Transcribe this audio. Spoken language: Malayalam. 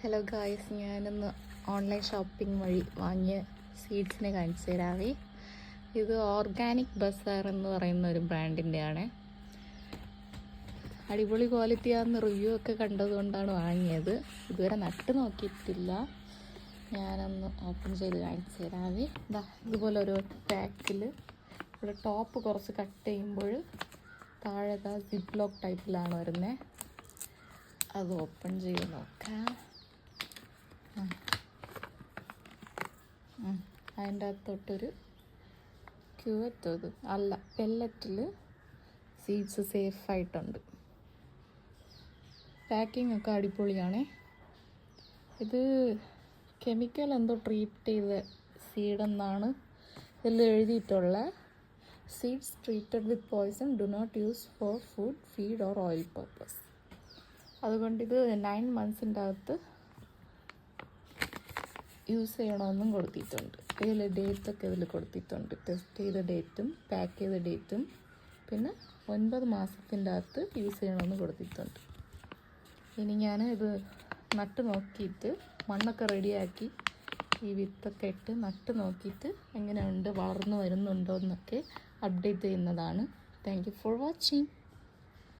ഹലോ ഗായ്സ്, ഞാനൊന്ന് ഓൺലൈൻ ഷോപ്പിംഗ് വഴി വാങ്ങിയ സീഡ്സിനെ കാണിച്ചു തരാവേ. ഇത് ഓർഗാനിക് ബസാർ എന്ന് പറയുന്ന ഒരു ബ്രാൻഡിൻ്റെയാണ്. അടിപൊളി ക്വാളിറ്റിയാണെന്ന് റിവ്യൂ ഒക്കെ കണ്ടതുകൊണ്ടാണ് വാങ്ങിയത്. ഇതുവരെ നട്ട് നോക്കിയിട്ടില്ല. ഞാനൊന്ന് ഓപ്പൺ ചെയ്ത് കാണിച്ചു തരാവേ. ഇതുപോലെ ഒരു പാക്കിൽ ഇവിടെ ടോപ്പ് കുറച്ച് കട്ട് ചെയ്യുമ്പോൾ താഴെ സിപ്പ് ലോക്ക് ടൈപ്പിലാണ് വരുന്നത്. അത് ഓപ്പൺ ചെയ്ത് നോക്കാം. അതിൻ്റെ അകത്തോട്ടൊരു ക്യൂവറ്റ് അല്ല പെല്ലറ്റിൽ സീഡ്സ് സേഫായിട്ടുണ്ട്. പാക്കിംഗ് ഒക്കെ അടിപൊളിയാണേ. ഇത് കെമിക്കൽ എന്തോ ട്രീറ്റ് ചെയ്ത സീഡെന്നാണ് ഇതിൽ എഴുതിയിട്ടുള്ള. Seeds treated with poison do not use for food, feed or oil purpose. അതുകൊണ്ട് ഇത് 9 months അകത്ത് യൂസ് ചെയ്യണമെന്നും കൊടുത്തിട്ടുണ്ട്. ഇതിൽ ഡേറ്റൊക്കെ ഇതിൽ കൊടുത്തിട്ടുണ്ട്. ടെസ്റ്റ് ചെയ്ത ഡേറ്റും പാക്ക് ചെയ്ത ഡേറ്റും പിന്നെ 9 മാസത്തിൻ്റെ അകത്ത് യൂസ് ചെയ്യണമെന്ന് കൊടുത്തിട്ടുണ്ട്. ഇനി ഞാൻ ഇത് നട്ട് നോക്കിയിട്ട് മണ്ണൊക്കെ റെഡിയാക്കി ഈ വിത്തൊക്കെ ഇട്ട് നട്ട് നോക്കിയിട്ട് എങ്ങനെയുണ്ട്, വളർന്നു വരുന്നുണ്ടോ എന്നൊക്കെ അപ്ഡേറ്റ് ചെയ്യുന്നതാണ്. Thank you for watching.